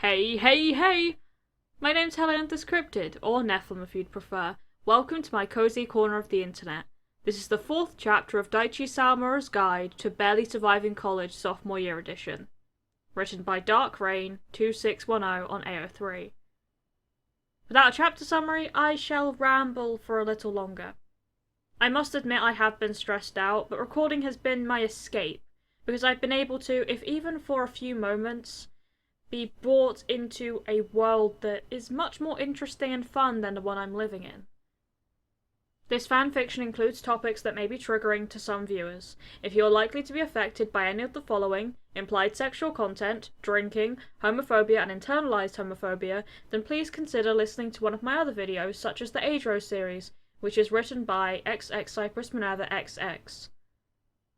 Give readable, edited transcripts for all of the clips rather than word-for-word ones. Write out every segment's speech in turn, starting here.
Hey! My name's Helen the Scripted, or Nephilim if you'd prefer. Welcome to my cozy corner of the internet. This is the 4th chapter of Daichi Sawamura's Guide to Barely Surviving College Sophomore Year Edition. Written by Dark Rain 2610 on AO3. Without a chapter summary, I shall ramble for a little longer. I must admit I have been stressed out, but recording has been my escape, because I've been able to, if even for a few moments, be brought into a world that is much more interesting and fun than the one I'm living in. This fanfiction includes topics that may be triggering to some viewers. If you are likely to be affected by any of the following, implied sexual content, drinking, homophobia and internalized homophobia, then please consider listening to one of my other videos such as the Age Rose series, which is written by XX Cypress Minerva XX.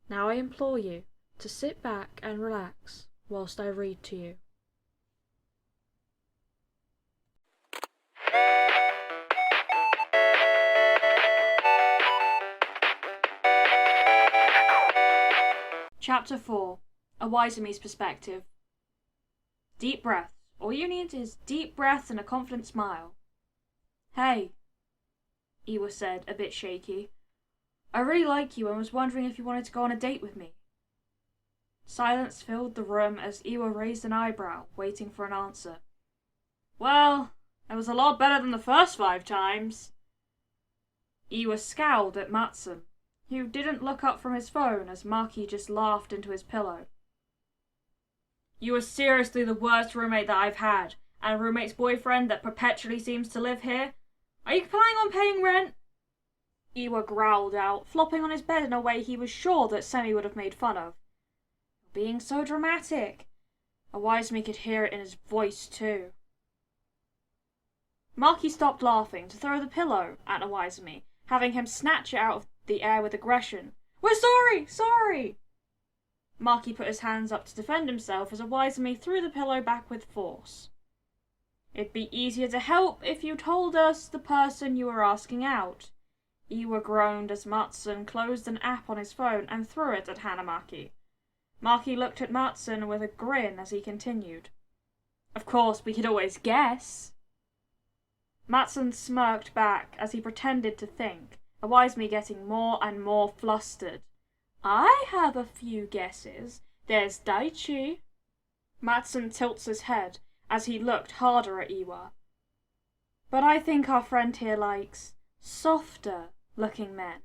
Now I implore you to sit back and relax whilst I read to you. Chapter 4. A Wiseme's Perspective. Deep breath. All you need is deep breath and a confident smile. Hey, Iwa said, a bit shaky. I really like you and was wondering if you wanted to go on a date with me. Silence filled the room as Iwa raised an eyebrow, waiting for an answer. Well, it was a lot better than the first 5 times. Iwa scowled at Matsun, who didn't look up from his phone as Maki just laughed into his pillow. You are seriously the worst roommate that I've had, and a roommate's boyfriend that perpetually seems to live here. Are you planning on paying rent? Iwa growled out, flopping on his bed in a way he was sure that Semi would have made fun of. You're being so dramatic. A Wiseme could hear it in his voice too. Maki stopped laughing to throw the pillow at a Wiseme, having him snatch it out of the air with aggression. We're sorry! Maki put his hands up to defend himself as a Wiseme threw the pillow back with force. It'd be easier to help if you told us the person you were asking out. Iwa groaned as Matsun closed an app on his phone and threw it at Hanamaki. Maki looked at Matsun with a grin as he continued. Of course, we could always guess. Matsun smirked back as he pretended to think, a Wiseme getting more and more flustered. I have a few guesses. There's Daichi. Matsun tilts his head as he looked harder at Iwa. But I think our friend here likes softer looking men.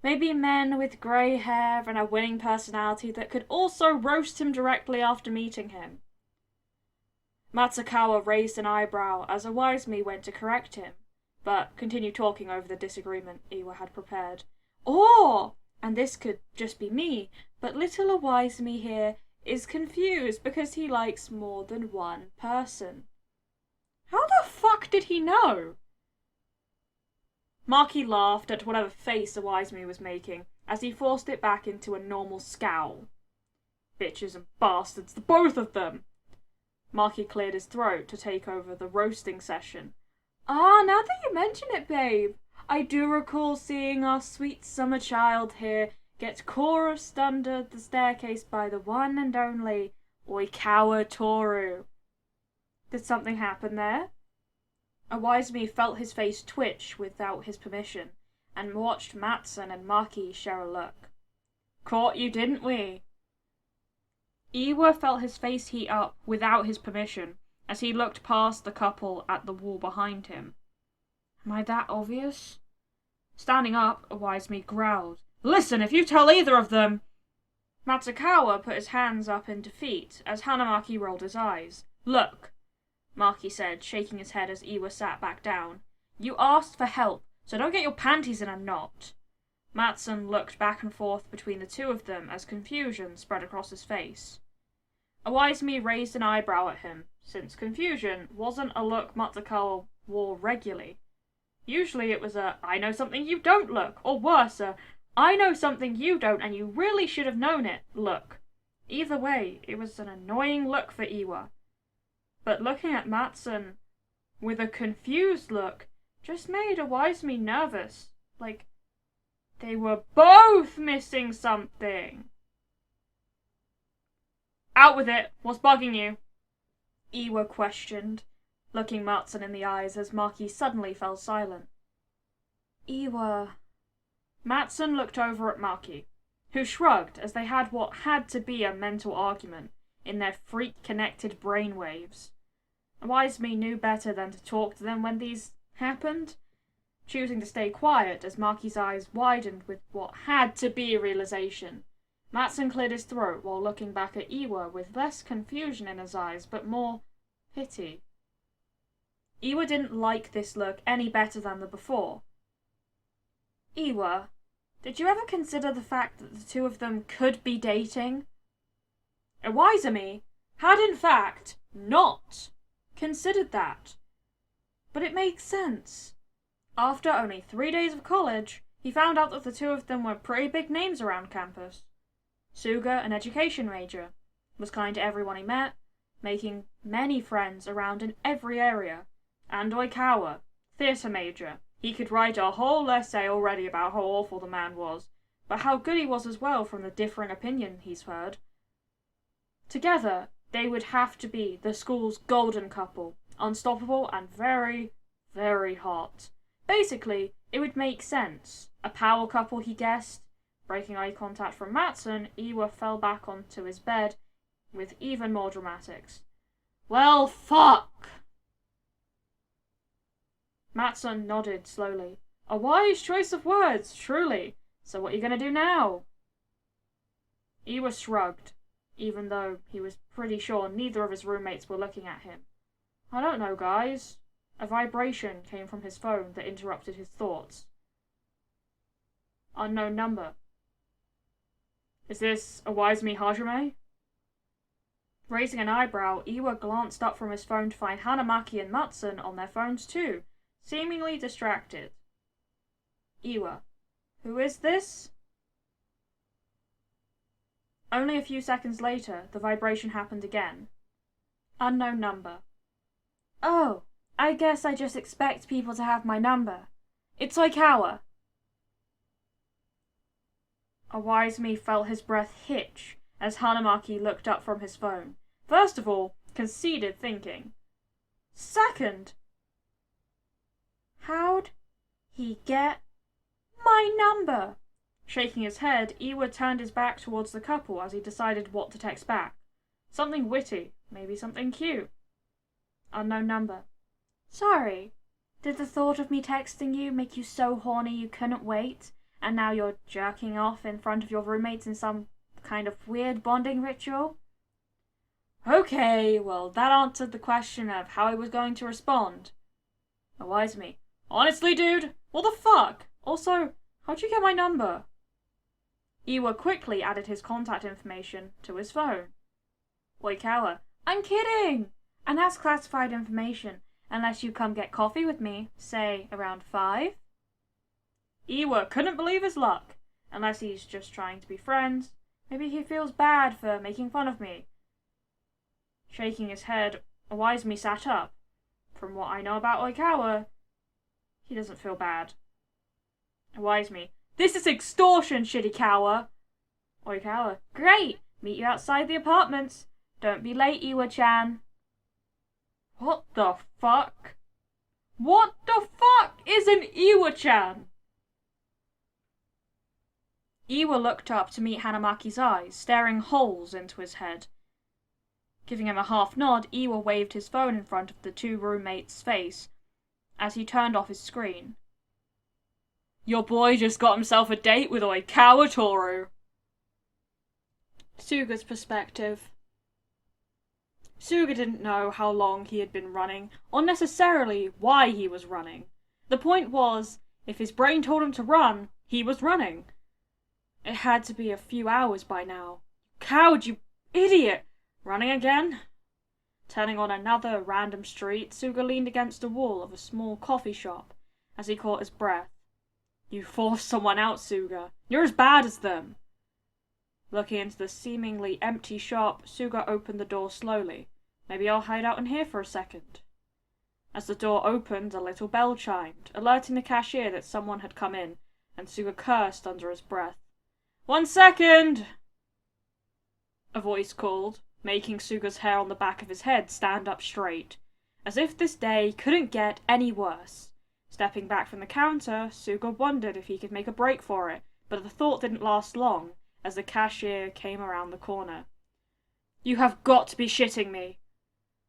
Maybe men with grey hair and a winning personality that could also roast him directly after meeting him. Matsukawa raised an eyebrow as a Wiseme went to correct him, but continued talking over the disagreement Iwa had prepared. Or, and this could just be me, but little Wiseme here is confused because he likes more than one person. How the fuck did he know? Maki laughed at whatever face a Wiseme was making as he forced it back into a normal scowl. Bitches and bastards, the both of them! Maki cleared his throat to take over the roasting session. Ah, now that you mention it, babe, I do recall seeing our sweet summer child here get chorused under the staircase by the one and only Oikawa Toru. Did something happen there? A Wiseme felt his face twitch without his permission, and watched Matsun and Maki share a look. Caught you, didn't we? Iwa felt his face heat up without his permission, as he looked past the couple at the wall behind him. Am I that obvious? Standing up, a Wiseme growled. Listen, if you tell either of them... Matsukawa put his hands up in defeat as Hanamaki rolled his eyes. Look, Maki said, shaking his head as Iwa sat back down. You asked for help, so don't get your panties in a knot. Matsun looked back and forth between the two of them as confusion spread across his face. A Wiseme raised an eyebrow at him, since confusion wasn't a look Matsukawa wore regularly. Usually it was a, I know something you don't look, or worse, a, I know something you don't and you really should have known it look. Either way, it was an annoying look for Iwa. But looking at Matsun with a confused look just made a Wiseme nervous, like they were both missing something. Out with it. What's bugging you? Iwa questioned, looking Matsun in the eyes as Maki suddenly fell silent. Iwa... Matsun looked over at Maki, who shrugged as they had what had to be a mental argument in their freak-connected brainwaves. Wise me knew better than to talk to them when these happened, choosing to stay quiet as Maki's eyes widened with what had to be a realization. Matsun cleared his throat while looking back at Iwa with less confusion in his eyes, but more pity. Iwa didn't like this look any better than the before. Iwa, did you ever consider the fact that the two of them could be dating? Iwaizumi had in fact not considered that. But it makes sense. After only 3 days of college, he found out that the two of them were pretty big names around campus. Suga, an education major, was kind to everyone he met, making many friends around in every area. And Oikawa, theatre major. He could write a whole essay already about how awful the man was, but how good he was as well from the differing opinion he's heard. Together, they would have to be the school's golden couple, unstoppable and very, very hot. Basically, it would make sense. A power couple, he guessed. Breaking eye contact from Matsun, Iwa fell back onto his bed with even more dramatics. Well, fuck! Matsun nodded slowly. A wise choice of words, truly. So what are you gonna do now? Iwa shrugged, even though he was pretty sure neither of his roommates were looking at him. I don't know, guys. A vibration came from his phone that interrupted his thoughts. Unknown number. Is this Iwaizumi Hajime? Raising an eyebrow, Iwa glanced up from his phone to find Hanamaki and Matsun on their phones too, seemingly distracted. Iwa, who is this? Only a few seconds later, the vibration happened again. Unknown number. Oh, I guess I just expect people to have my number. It's Oikawa. Iwaizumi felt his breath hitch as Hanamaki looked up from his phone. First of all, conceded thinking. Second, how'd he get my number? Shaking his head, Iwa turned his back towards the couple as he decided what to text back. Something witty, maybe something cute. Unknown number. Sorry, did the thought of me texting you make you so horny you couldn't wait, and now you're jerking off in front of your roommates in some kind of weird bonding ritual? Okay, well that answered the question of how I was going to respond. Iwaizumi. Honestly, dude, what the fuck? Also, how'd you get my number? Iwa quickly added his contact information to his phone. Oikawa. I'm kidding! And that's classified information, unless you come get coffee with me, say, around 5? Iwa couldn't believe his luck. Unless he's just trying to be friends. Maybe he feels bad for making fun of me. Shaking his head, Iwaizumi sat up. From what I know about Oikawa, he doesn't feel bad. Iwaizumi. This is extortion, Shirikawa! Oikawa. Great! Meet you outside the apartments. Don't be late, Iwa-chan. What the fuck? What the fuck is an Iwa-chan? Iwa looked up to meet Hanamaki's eyes, staring holes into his head. Giving him a half nod, Iwa waved his phone in front of the two roommates' face as he turned off his screen. Your boy just got himself a date with Oikawa Toru. Suga's perspective. Suga didn't know how long he had been running, or necessarily why he was running. The point was, if his brain told him to run, he was running. It had to be a few hours by now. Coward, you idiot! Running again? Turning on another random street, Suga leaned against the wall of a small coffee shop as he caught his breath. You forced someone out, Suga. You're as bad as them. Looking into the seemingly empty shop, Suga opened the door slowly. Maybe I'll hide out in here for a second. As the door opened, a little bell chimed, alerting the cashier that someone had come in, and Suga cursed under his breath. 1 second! A voice called. making Suga's hair on the back of his head stand up straight, as if this day couldn't get any worse. Stepping back from the counter, Suga wondered if he could make a break for it, but the thought didn't last long, as the cashier came around the corner. "You have got to be shitting me!"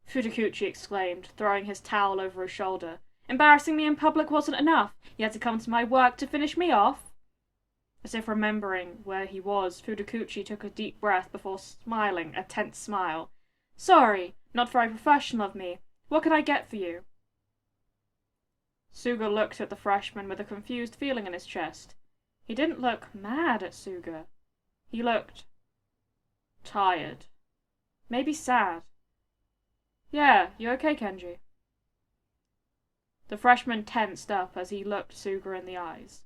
Futakuchi exclaimed, throwing his towel over his shoulder. "Embarrassing me in public wasn't enough. You had to come to my work to finish me off?" As if remembering where he was, Futakuchi took a deep breath before smiling a tense smile. "Sorry, not very professional of me. What can I get for you?" Suga looked at the freshman with a confused feeling in his chest. He didn't look mad at Suga. He looked tired. Maybe sad. "Yeah, you okay, Kenji?" The freshman tensed up as he looked Suga in the eyes.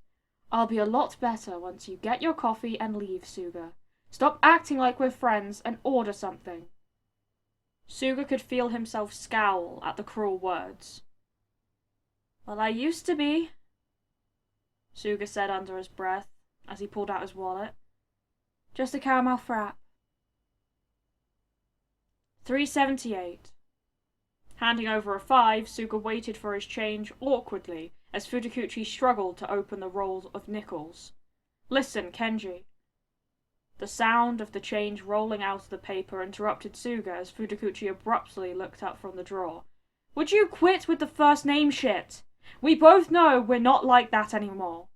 "I'll be a lot better once you get your coffee and leave, Suga. Stop acting like we're friends and order something." Suga could feel himself scowl at the cruel words. "Well, I used to be," Suga said under his breath as he pulled out his wallet. "Just a caramel frap." 378. Handing over a 5, Suga waited for his change awkwardly as Futakuchi struggled to open the roll of nickels. "Listen, Kenji." The sound of the change rolling out of the paper interrupted Suga as Futakuchi abruptly looked up from the drawer. "Would you quit with the first name shit? We both know we're not like that anymore."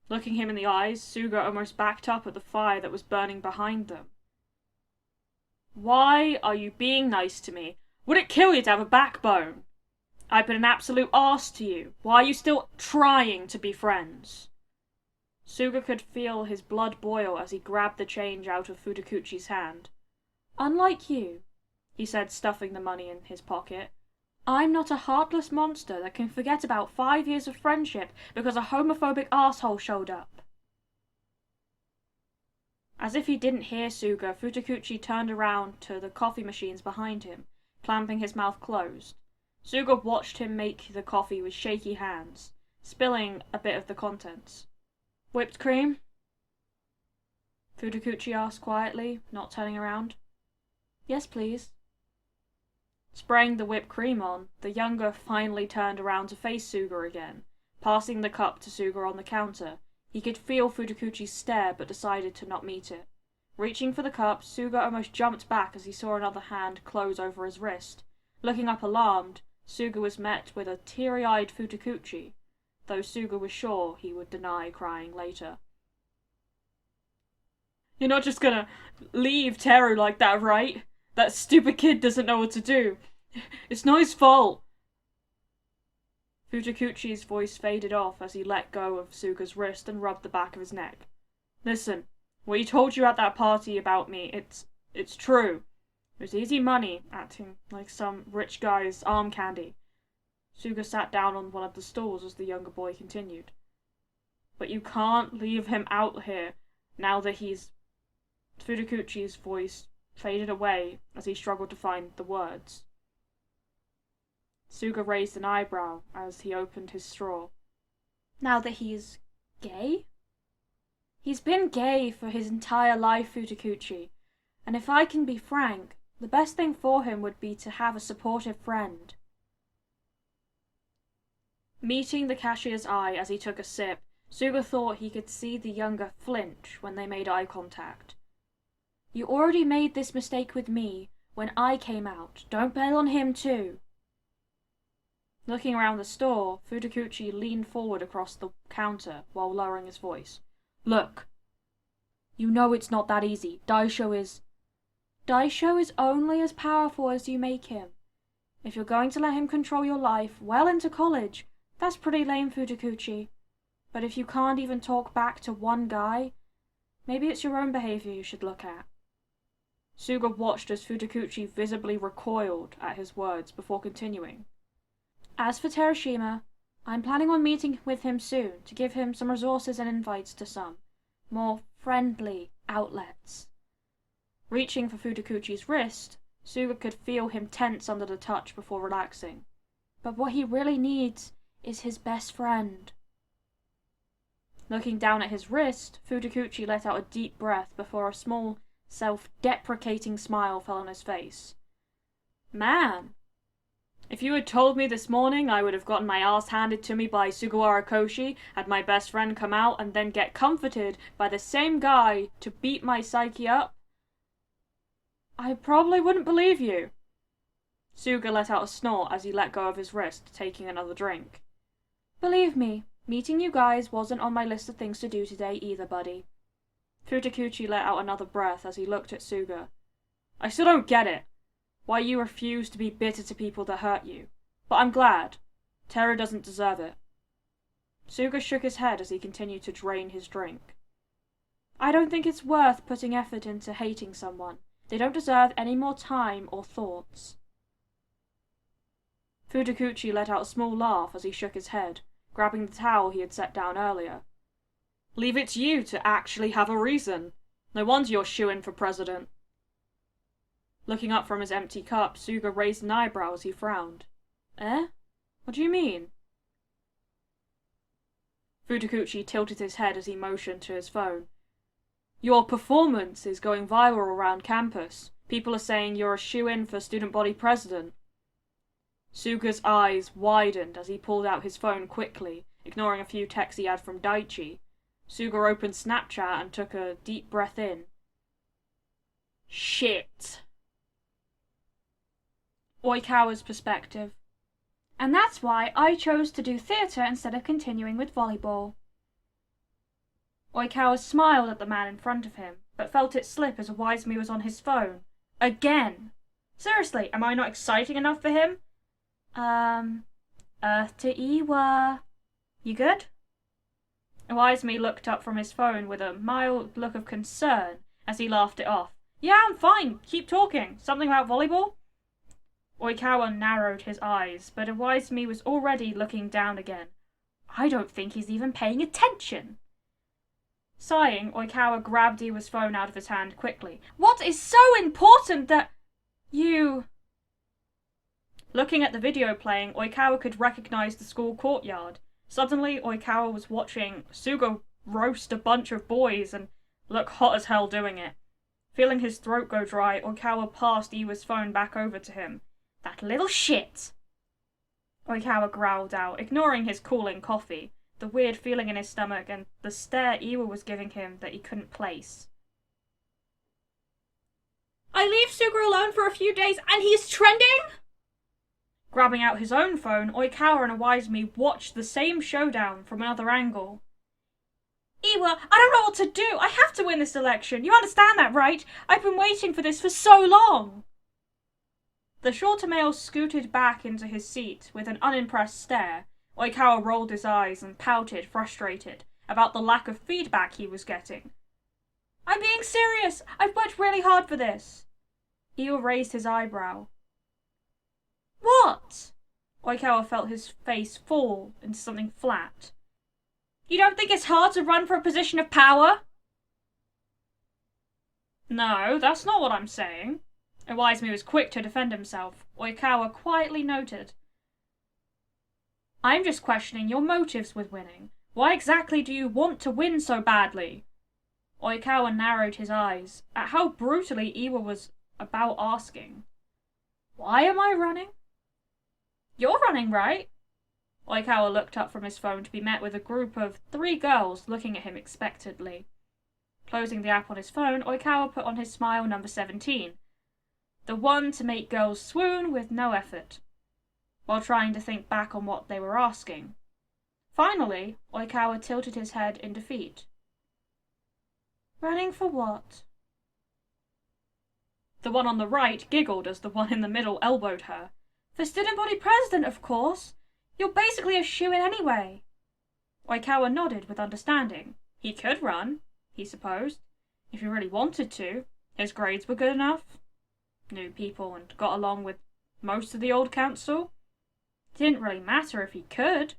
Looking him in the eyes, Suga almost backed up at the fire that was burning behind them. "Why are you being nice to me? Would it kill you to have a backbone? I've been an absolute arse to you. Why are you still trying to be friends?" Suga could feel his blood boil as he grabbed the change out of Futakuchi's hand. "Unlike you," he said, stuffing the money in his pocket, "I'm not a heartless monster that can forget about 5 years of friendship because a homophobic asshole showed up." As if he didn't hear Suga, Futakuchi turned around to the coffee machines behind him, clamping his mouth closed. Suga watched him make the coffee with shaky hands, spilling a bit of the contents. "Whipped cream?" Futakuchi asked quietly, not turning around. "Yes, please." Spraying the whipped cream on, the younger finally turned around to face Suga again, passing the cup to Suga on the counter. He could feel Futakuchi's stare but decided to not meet it. Reaching for the cup, Suga almost jumped back as he saw another hand close over his wrist. Looking up alarmed, Suga was met with a teary-eyed Futakuchi, though Suga was sure he would deny crying later. "You're not just gonna leave Teru like that, right? That stupid kid doesn't know what to do. It's not his fault." Futakuchi's voice faded off as he let go of Suga's wrist and rubbed the back of his neck. "Listen, what he told you at that party about me, it's true. It was easy money, acting like some rich guy's arm candy." Suga sat down on one of the stools as the younger boy continued. "But you can't leave him out here, now that he's..." Futakuchi's voice faded away as he struggled to find the words. Suga raised an eyebrow as he opened his straw. "Now that he's gay?" "He's been gay for his entire life, Futakuchi, and if I can be frank, the best thing for him would be to have a supportive friend." Meeting the cashier's eye as he took a sip, Suga thought he could see the younger flinch when they made eye contact. "You already made this mistake with me when I came out. Don't bail on him too." Looking around the store, Futakuchi leaned forward across the counter while lowering his voice. "Look, you know it's not that easy. Daisho is only as powerful as you make him. If you're going to let him control your life well into college, that's pretty lame, Futakuchi. But if you can't even talk back to one guy, maybe it's your own behavior you should look at." Suga watched as Futakuchi visibly recoiled at his words before continuing. "As for Terashima, I'm planning on meeting with him soon to give him some resources and invites to some more friendly outlets." Reaching for Futakuchi's wrist, Suga could feel him tense under the touch before relaxing. "But what he really needs is his best friend." Looking down at his wrist, Futakuchi let out a deep breath before a small self-deprecating smile fell on his face. Man, if you had told me this morning I would have gotten my ass handed to me by Sugawara Koshi, had my best friend come out, and then get comforted by the same guy to beat my psyche up, I probably wouldn't believe you. Suga let out a snort as he let go of his wrist, taking another drink. Believe me, meeting you guys wasn't on my list of things to do today either, buddy. Futakuchi let out another breath as he looked at Suga. I still don't get it. Why you refuse to be bitter to people that hurt you. But I'm glad. Teru doesn't deserve it. Suga shook his head as he continued to drain his drink. I don't think it's worth putting effort into hating someone. They don't deserve any more time or thoughts. Futakuchi let out a small laugh as he shook his head, grabbing the towel he had set down earlier. Leave it to you to actually have a reason. No wonder you're shoo-in for president. Looking up from his empty cup, Suga raised an eyebrow as he frowned. Eh? What do you mean? Futakuchi tilted his head as he motioned to his phone. Your performance is going viral around campus. People are saying you're a shoo-in for student body president. Suga's eyes widened as he pulled out his phone quickly, ignoring a few texts he had from Daichi. Suga opened Snapchat and took a deep breath in. Shit. Oikawa's perspective. And that's why I chose to do theatre instead of continuing with volleyball. Oikawa smiled at the man in front of him, but felt it slip as Wisemee was on his phone. Again! Seriously, am I not exciting enough for him? Earth to Iwa. You good? Wisemee looked up from his phone with a mild look of concern as he laughed it off. Yeah, I'm fine. Keep talking. Something about volleyball? Oikawa narrowed his eyes, but Wisemee was already looking down again. I don't think he's even paying attention. Sighing, Oikawa grabbed Iwa's phone out of his hand quickly. What is so important that you... Looking at the video playing, Oikawa could recognize the school courtyard. Suddenly, Oikawa was watching Suga roast a bunch of boys and look hot as hell doing it. Feeling his throat go dry, Oikawa passed Iwa's phone back over to him. That little shit! Oikawa growled out, ignoring his cooling coffee, the weird feeling in his stomach and the stare Iwa was giving him that he couldn't place. I leave Suga alone for a few days and he's trending? Grabbing out his own phone, Oikawa and Wisemee watched the same showdown from another angle. Iwa, I don't know what to do. I have to win this election. You understand that, right? I've been waiting for this for so long. The shorter male scooted back into his seat with an unimpressed stare. Oikawa rolled his eyes and pouted, frustrated, about the lack of feedback he was getting. I'm being serious. I've worked really hard for this. Iwa raised his eyebrow. What? Oikawa felt his face fall into something flat. You don't think it's hard to run for a position of power? No, that's not what I'm saying. Wisemee was quick to defend himself. Oikawa quietly noted. I'm just questioning your motives with winning. Why exactly do you want to win so badly? Oikawa narrowed his eyes at how brutally Iwa was about asking. Why am I running? You're running, right? Oikawa looked up from his phone to be met with a group of 3 girls looking at him expectantly. Closing the app on his phone, Oikawa put on his smile number 17. The one to make girls swoon with no effort, while trying to think back on what they were asking. Finally, Oikawa tilted his head in defeat. Running for what? The one on the right giggled as the one in the middle elbowed her. For student body president, of course. You're basically a shoo-in anyway. Oikawa nodded with understanding. He could run, he supposed, if he really wanted to. His grades were good enough. Knew people and got along with most of the old council. Didn't really matter if he could.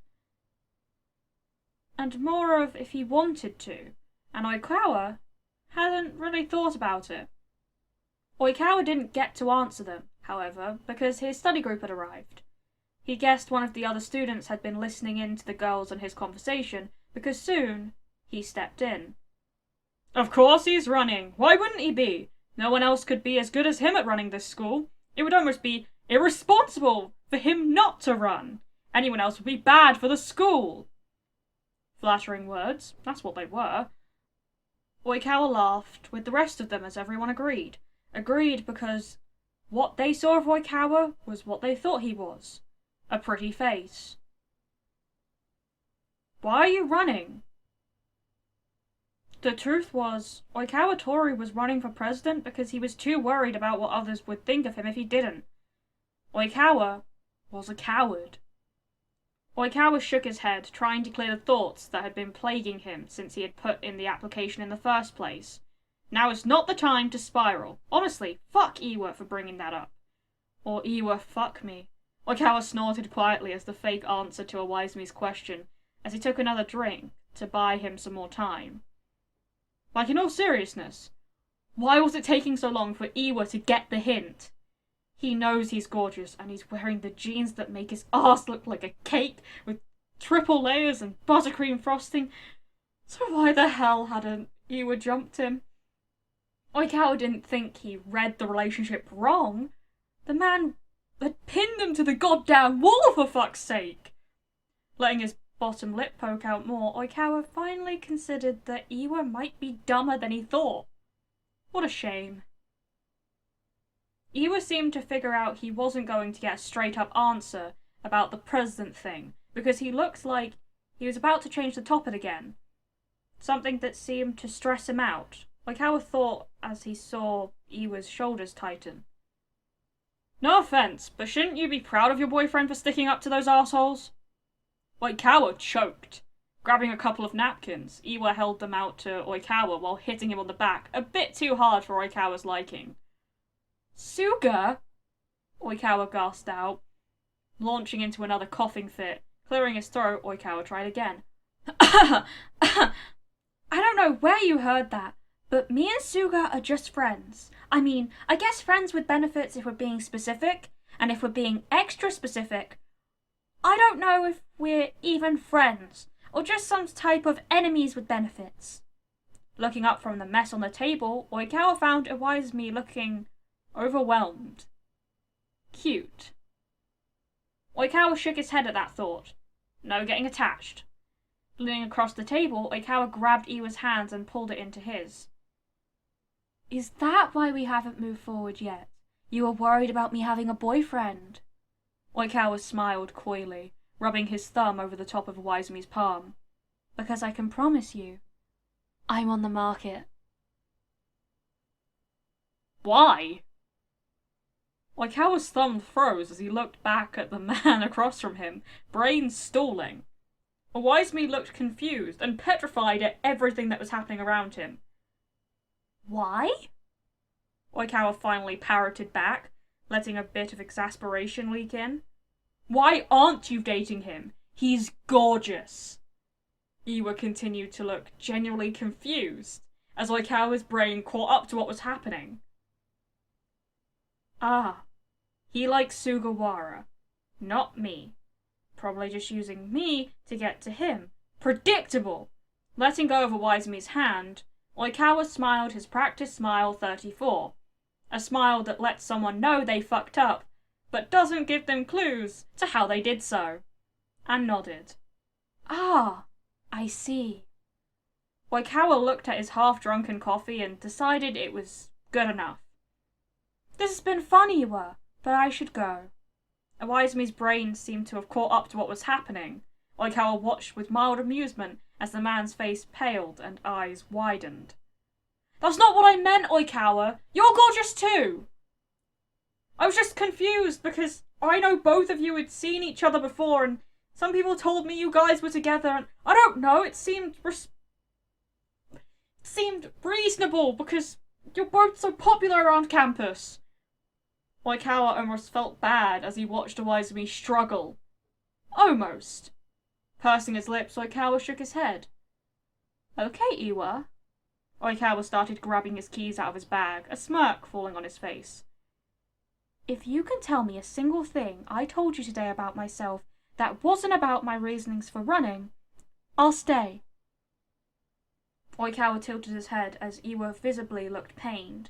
And more of if he wanted to. And Oikawa hadn't really thought about it. Oikawa didn't get to answer them, however, because his study group had arrived. He guessed one of the other students had been listening in to the girls and his conversation, because soon he stepped in. Of course he's running. Why wouldn't he be? No one else could be as good as him at running this school. It would almost be irresponsible for him not to run. Anyone else would be bad for the school. Flattering words, that's what they were. Oikawa laughed with the rest of them as everyone agreed. Agreed because what they saw of Oikawa was what they thought he was. A pretty face. Why are you running? The truth was, Oikawa Tori was running for president because he was too worried about what others would think of him if he didn't. Oikawa was a coward. Oikawa shook his head, trying to clear the thoughts that had been plaguing him since he had put in the application in the first place. Now is not the time to spiral. Honestly, fuck Iwa for bringing that up. Or Iwa, fuck me. Oikawa snorted quietly as the fake answer to Iwaisumi's question, as he took another drink to buy him some more time. Like, in all seriousness, why was it taking so long for Iwa to get the hint? He knows he's gorgeous, and he's wearing the jeans that make his ass look like a cake with triple layers and buttercream frosting. So why the hell hadn't Iwa jumped him? Oikawa didn't think he read the relationship wrong. The man had pinned him to the goddamn wall, for fuck's sake. Letting his bottom lip poke out more, Oikawa finally considered that Iwa might be dumber than he thought. What a shame. Iwa seemed to figure out he wasn't going to get a straight-up answer about the president thing, because he looked like he was about to change the topic again. Something that seemed to stress him out. Oikawa thought as he saw Iwa's shoulders tighten. No offense, but shouldn't you be proud of your boyfriend for sticking up to those assholes? Oikawa choked. Grabbing a couple of napkins, Iwa held them out to Oikawa while hitting him on the back, a bit too hard for Oikawa's liking. Suga? Oikawa gasped out. Launching into another coughing fit. Clearing his throat, Oikawa tried again. I don't know where you heard that, but me and Suga are just friends. I mean, I guess friends with benefits if we're being specific, and if we're being extra specific, I don't know if we're even friends, or just some type of enemies with benefits. Looking up from the mess on the table, Oikawa found Iwaizumi looking overwhelmed. Cute. Oikawa shook his head at that thought. No getting attached. Leaning across the table, Oikawa grabbed Iwa's hands and pulled it into his. Is that why we haven't moved forward yet? You were worried about me having a boyfriend? Oikawa smiled coyly, rubbing his thumb over the top of Iwaizumi's palm. Because I can promise you, I'm on the market. Why? Oikawa's thumb froze as he looked back at the man across from him, brain stalling. Iwaizumi looked confused and petrified at everything that was happening around him. Why? Oikawa finally parroted back, letting a bit of exasperation leak in. Why aren't you dating him? He's gorgeous. Iwa continued to look genuinely confused as Oikawa's brain caught up to what was happening. Ah, he likes Sugawara, not me. Probably just using me to get to him. Predictable! Letting go of Iwaizumi's hand, Oikawa smiled his practice smile 34. A smile that lets someone know they fucked up, but doesn't give them clues to how they did so. And nodded. Ah, I see. Oikawa looked at his half-drunken coffee and decided it was good enough. This has been fun, Iwa, but I should go. Iwaizumi's brain seemed to have caught up to what was happening. Oikawa watched with mild amusement as the man's face paled and eyes widened. That's not what I meant, Oikawa! You're gorgeous too! I was just confused because I know both of you had seen each other before and some people told me you guys were together and I don't know, it seemed reasonable because you're both so popular around campus. Oikawa almost felt bad as he watched Iwaizumi struggle. Almost. Pursing his lips, Oikawa shook his head. Okay, Iwa. Oikawa started grabbing his keys out of his bag, a smirk falling on his face. If you can tell me a single thing I told you today about myself that wasn't about my reasonings for running, I'll stay. Oikawa tilted his head as Iwa visibly looked pained.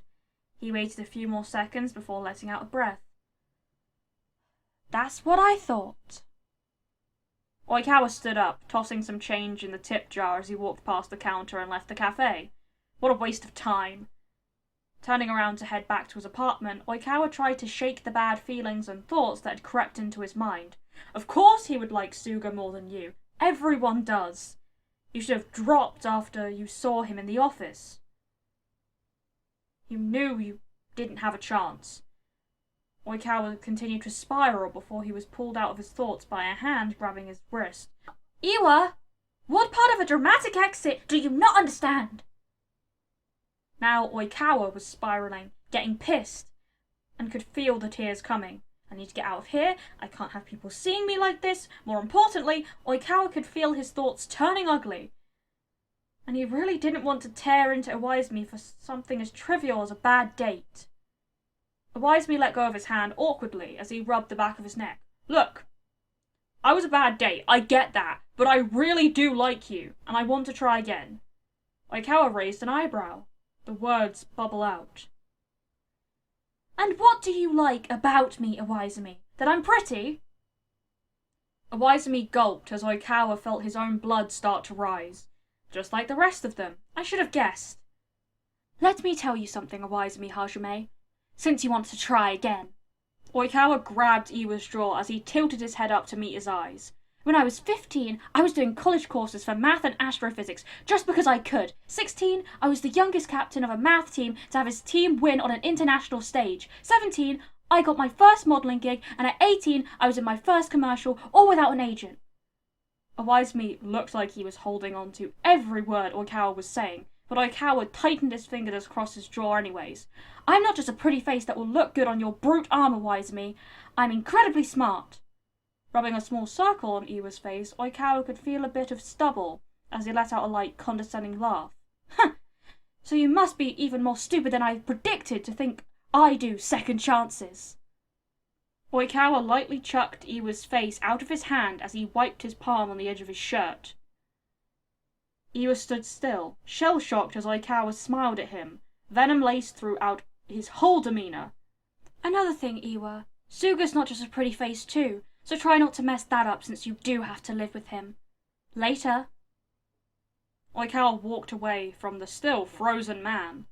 He waited a few more seconds before letting out a breath. That's what I thought. Oikawa stood up, tossing some change in the tip jar as he walked past the counter and left the cafe. What a waste of time. Turning around to head back to his apartment, Oikawa tried to shake the bad feelings and thoughts that had crept into his mind. Of course he would like Suga more than you. Everyone does. You should have dropped after you saw him in the office. You knew you didn't have a chance. Oikawa continued to spiral before he was pulled out of his thoughts by a hand grabbing his wrist. Iwa! What part of a dramatic exit do you not understand? Now Oikawa was spiraling, getting pissed, and could feel the tears coming. I need to get out of here. I can't have people seeing me like this. More importantly, Oikawa could feel his thoughts turning ugly. And he really didn't want to tear into Iwaizumi for something as trivial as a bad date. Iwaizumi let go of his hand awkwardly as he rubbed the back of his neck. Look, I was a bad date, I get that, but I really do like you, and I want to try again. Oikawa raised an eyebrow. The words bubble out. And what do you like about me, Iwaizumi? That I'm pretty? Iwaizumi gulped as Oikawa felt his own blood start to rise. Just like the rest of them. I should have guessed. Let me tell you something, Iwaizumi Hajime, since you want to try again. Oikawa grabbed Iwa's jaw as he tilted his head up to meet his eyes. When I was 15, I was doing college courses for math and astrophysics just because I could. 16, I was the youngest captain of a math team to have his team win on an international stage. 17, I got my first modelling gig, and at 18, I was in my first commercial, all without an agent. Iwaizumi looked like he was holding on to every word Oikawa was saying, but Oikawa tightened his fingers across his jaw anyways. I'm not just a pretty face that will look good on your brute arm, Iwaizumi. I'm incredibly smart. Rubbing a small circle on Iwa's face, Oikawa could feel a bit of stubble as he let out a light, condescending laugh. So you must be even more stupid than I predicted to think I do second chances. Oikawa lightly chucked Iwa's face out of his hand as he wiped his palm on the edge of his shirt. Iwa stood still, shell-shocked as Oikawa smiled at him, venom laced throughout his whole demeanour. Another thing, Iwa, Suga's not just a pretty face too, so try not to mess that up since you do have to live with him. Later. Oikawa walked away from the still frozen man,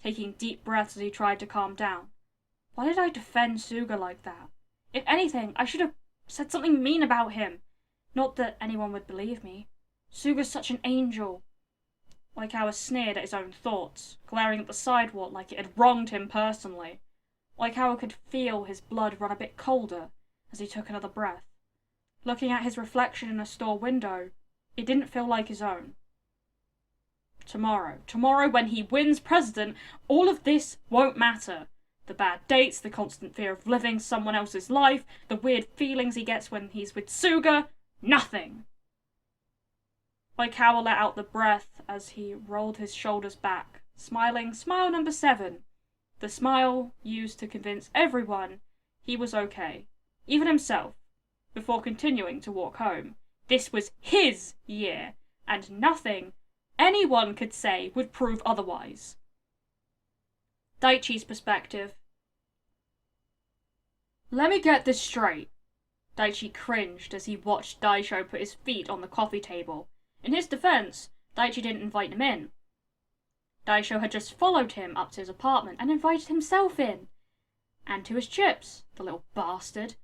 taking deep breaths as he tried to calm down. Why did I defend Suga like that? If anything, I should have said something mean about him. Not that anyone would believe me. Suga's such an angel. Oikawa sneered at his own thoughts, glaring at the sidewalk like it had wronged him personally. Oikawa could feel his blood run a bit colder as he took another breath. Looking at his reflection in a store window, it didn't feel like his own. Tomorrow when he wins president, all of this won't matter. The bad dates, the constant fear of living someone else's life, the weird feelings he gets when he's with Suga, nothing. Oikawa let out the breath as he rolled his shoulders back, smiling smile number 7. The smile used to convince everyone he was okay, even himself, before continuing to walk home. This was his year, and nothing anyone could say would prove otherwise. Daichi's perspective. Let me get this straight. Daichi cringed as he watched Daisho put his feet on the coffee table. In his defense, Daichi didn't invite him in. Daisho had just followed him up to his apartment and invited himself in. And to his chips, the little bastard.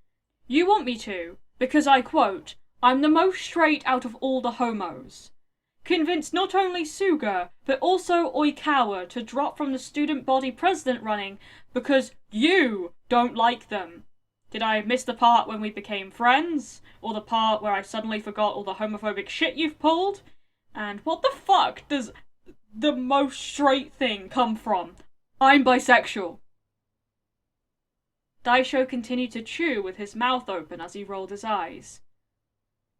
You want me to, because I quote, I'm the most straight out of all the homos. Convinced not only Suga, but also Oikawa to drop from the student body president running because you don't like them. Did I miss the part when we became friends? Or the part where I suddenly forgot all the homophobic shit you've pulled? And what the fuck does the most straight thing come from? I'm bisexual. Daisho continued to chew with his mouth open as he rolled his eyes.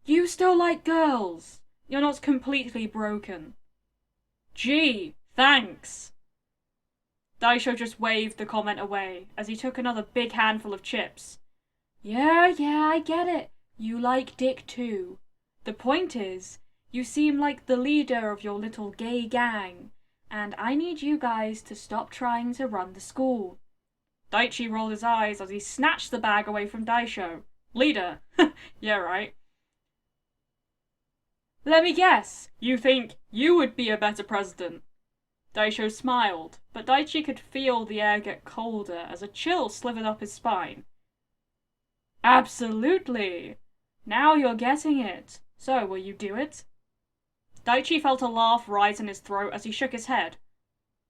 You still like girls. You're not completely broken. Gee, thanks. Daisho just waved the comment away as he took another big handful of chips. Yeah, I get it. You like dick too. The point is, you seem like the leader of your little gay gang, And I need you guys to stop trying to run the school. Daichi rolled his eyes as he snatched the bag away from Daisho. Leader? Yeah, right. Let me guess, you think you would be a better president? Daisho smiled, but Daichi could feel the air get colder as a chill slithered up his spine. Absolutely! Now you're getting it. So, will you do it? Daichi felt a laugh rise in his throat as he shook his head.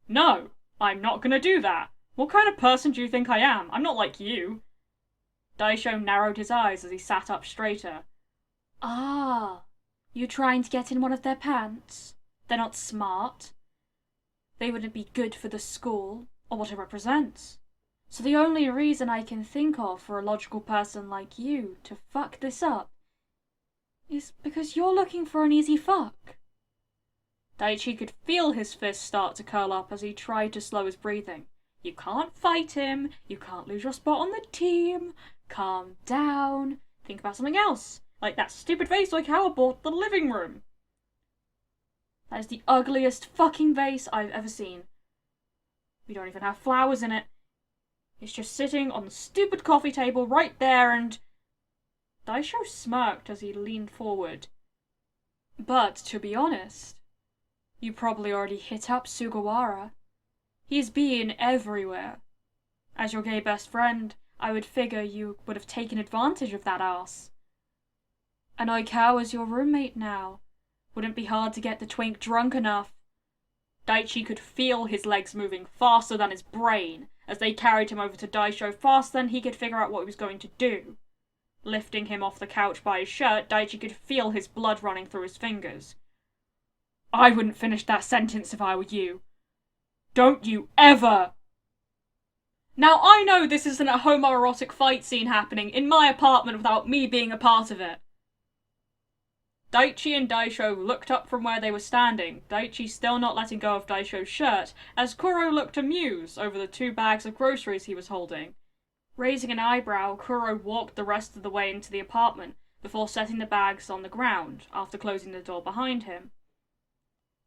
No, I'm not gonna do that. What kind of person do you think I am? I'm not like you. Daisho narrowed his eyes as he sat up straighter. Ah, you trying to get in one of their pants? They're not smart. They wouldn't be good for the school, or what it represents. So the only reason I can think of for a logical person like you to fuck this up is because you're looking for an easy fuck. Daichi could feel his fists start to curl up as he tried to slow his breathing. You can't fight him. You can't lose your spot on the team. Calm down. Think about something else. Like that stupid vase Oikawa bought the living room. That is the ugliest fucking vase I've ever seen. We don't even have flowers in it. It's just sitting on the stupid coffee table right there and... Daisho smirked as he leaned forward. But, to be honest, you probably already hit up Sugawara. He's been everywhere. As your gay best friend, I would figure you would have taken advantage of that ass. And Oikawa's your roommate now. Wouldn't be hard to get the twink drunk enough. Daichi could feel his legs moving faster than his brain as they carried him over to Daisho faster than he could figure out what he was going to do. Lifting him off the couch by his shirt, Daichi could feel his blood running through his fingers. I wouldn't finish that sentence if I were you. Don't you ever! Now I know this isn't a homoerotic fight scene happening in my apartment without me being a part of it. Daichi and Daisho looked up from where they were standing, Daichi still not letting go of Daisho's shirt, as Kuro looked amused over the 2 bags of groceries he was holding. Raising an eyebrow, Kuro walked the rest of the way into the apartment, before setting the bags on the ground, after closing the door behind him.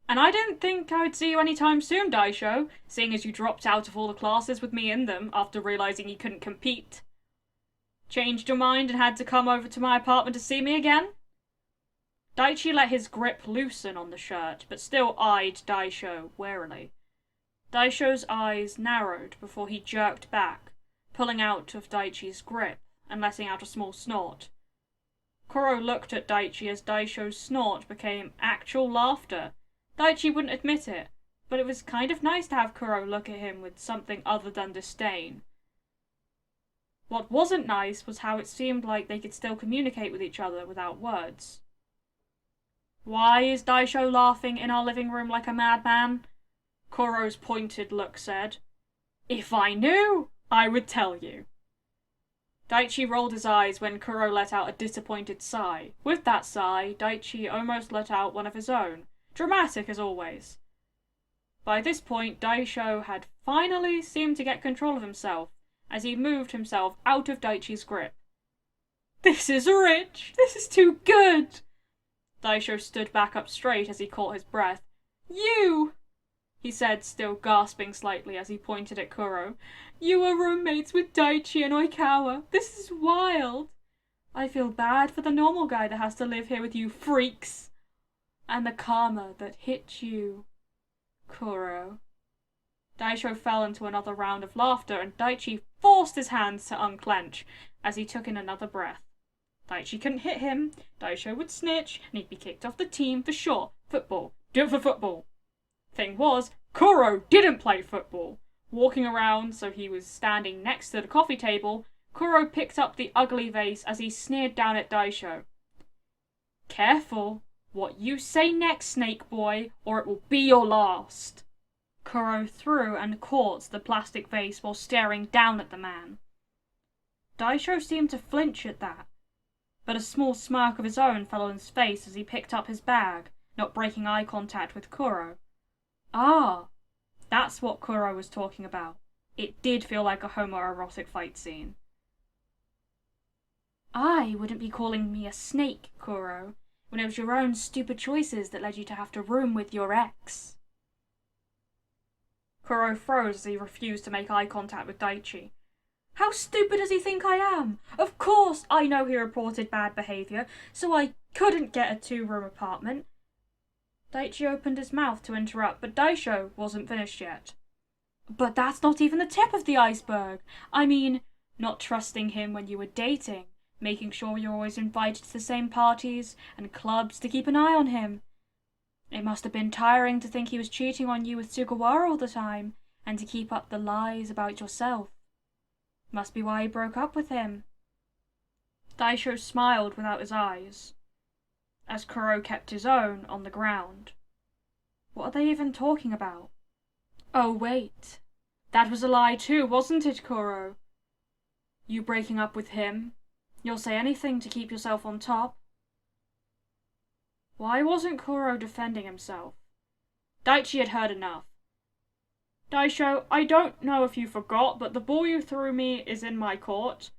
And I didn't think I would see you anytime soon, Daisho, seeing as you dropped out of all the classes with me in them after realizing you couldn't compete. Changed your mind and had to come over to my apartment to see me again? Daichi let his grip loosen on the shirt, but still eyed Daisho warily. Daisho's eyes narrowed before he jerked back, pulling out of Daichi's grip and letting out a small snort. Kuro looked at Daichi as Daisho's snort became actual laughter. Daichi wouldn't admit it, but it was kind of nice to have Kuro look at him with something other than disdain. What wasn't nice was how it seemed like they could still communicate with each other without words. Why is Daisho laughing in our living room like a madman? Kuro's pointed look said. If I knew, I would tell you. Daichi rolled his eyes when Kuro let out a disappointed sigh. With that sigh, Daichi almost let out one of his own, dramatic as always. By this point, Daisho had finally seemed to get control of himself, as he moved himself out of Daichi's grip. This is rich! This is too good! Daisho stood back up straight as he caught his breath. You! He said, still gasping slightly as he pointed at Kuro. You were roommates with Daichi and Oikawa. This is wild. I feel bad for the normal guy that has to live here with you freaks. And the karma that hit you, Kuro. Daisho fell into another round of laughter and Daichi forced his hands to unclench as he took in another breath. Daichi couldn't hit him, Daisho would snitch, and he'd be kicked off the team for sure. Football. Do it for football. Thing was, Kuro didn't play football. Walking around so he was standing next to the coffee table, Kuro picked up the ugly vase as he sneered down at Daisho. Careful what you say next, Snake Boy, or it will be your last. Kuro threw and caught the plastic vase while staring down at the man. Daisho seemed to flinch at that, but a small smirk of his own fell on his face as he picked up his bag, not breaking eye contact with Kuro. Ah, that's what Kuro was talking about. It did feel like a homoerotic fight scene. I wouldn't be calling me a snake, Kuro, when it was your own stupid choices that led you to have to room with your ex. Kuro froze as he refused to make eye contact with Daichi. How stupid does he think I am? Of course I know he reported bad behaviour, so I couldn't get a 2-room apartment. Daichi opened his mouth to interrupt, but Daisho wasn't finished yet. But that's not even the tip of the iceberg. I mean, not trusting him when you were dating, making sure you're always invited to the same parties and clubs to keep an eye on him. It must have been tiring to think he was cheating on you with Sugawara all the time, and to keep up the lies about yourself. Must be why you broke up with him. Daisho smiled without his eyes, as Kuro kept his own on the ground. What are they even talking about? Oh wait, that was a lie too, wasn't it, Kuro? You breaking up with him? You'll say anything to keep yourself on top. Why wasn't Kuro defending himself? Daichi had heard enough. Daisho, I don't know if you forgot, but the ball you threw me is in my court.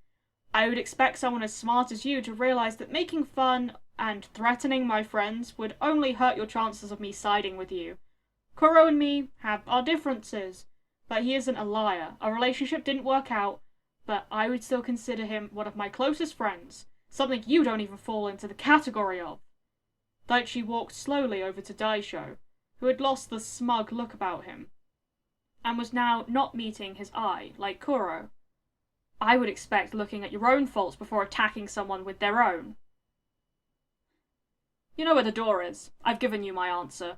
I would expect someone as smart as you to realize that making fun and threatening my friends would only hurt your chances of me siding with you. Kuro and me have our differences, but he isn't a liar. Our relationship didn't work out, but I would still consider him one of my closest friends, something you don't even fall into the category of. Daichi walked slowly over to Daisho, who had lost the smug look about him, and was now not meeting his eye, like Kuro. I would expect looking at your own faults before attacking someone with their own. You know where the door is. I've given you my answer.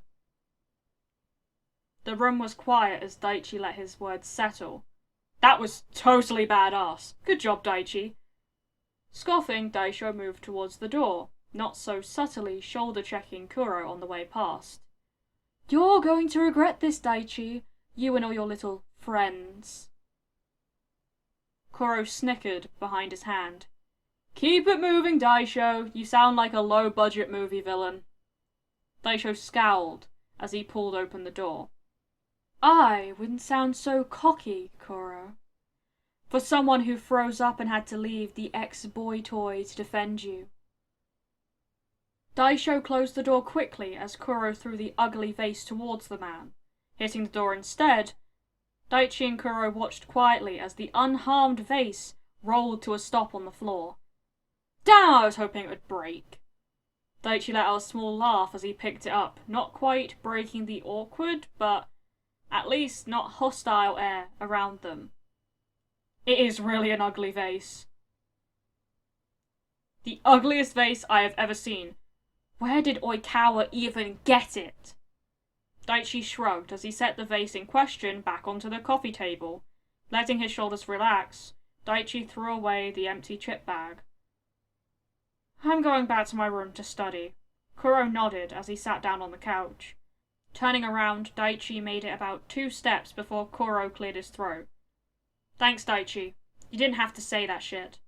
The room was quiet as Daichi let his words settle. That was totally badass. Good job, Daichi. Scoffing, Daisho moved towards the door, not so subtly shoulder-checking Kuro on the way past. You're going to regret this, Daichi. You and all your little friends. Kuro snickered behind his hand. Keep it moving, Daisho. You sound like a low-budget movie villain. Daisho scowled as he pulled open the door. I wouldn't sound so cocky, Kuro. For someone who froze up and had to leave the ex-boy toy to defend you. Daisho closed the door quickly as Kuro threw the ugly vase towards the man. Hitting the door instead, Daichi and Kuro watched quietly as the unharmed vase rolled to a stop on the floor. Damn, I was hoping it would break. Daichi let out a small laugh as he picked it up, not quite breaking the awkward, but at least not hostile air around them. It is really an ugly vase. The ugliest vase I have ever seen. Where did Oikawa even get it? Daichi shrugged as he set the vase in question back onto the coffee table. Letting his shoulders relax, Daichi threw away the empty chip bag. I'm going back to my room to study. Kuro nodded as he sat down on the couch. Turning around, Daichi made it about 2 steps before Kuro cleared his throat. Thanks, Daichi. You didn't have to say that shit.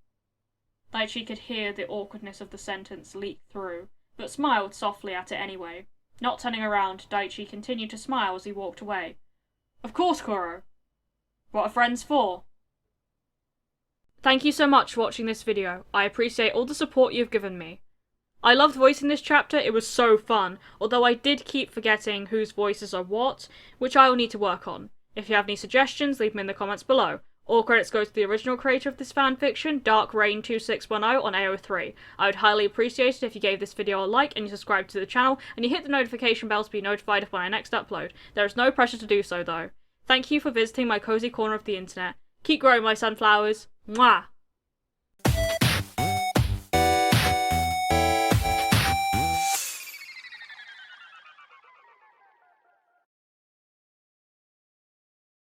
Daichi could hear the awkwardness of the sentence leak through, but smiled softly at it anyway. Not turning around, Daichi continued to smile as he walked away. Of course, Kuro. What are friends for? Thank you so much for watching this video. I appreciate all the support you've given me. I loved voicing this chapter, it was so fun, although I did keep forgetting whose voices are what, which I will need to work on. If you have any suggestions, leave them in the comments below. All credits go to the original creator of this fanfiction, DarkRain2610 on AO3. I would highly appreciate it if you gave this video a like and you subscribe to the channel, and you hit the notification bell to be notified of when I next upload. There is no pressure to do so though. Thank you for visiting my cozy corner of the internet. Keep growing, my sunflowers. Mwah!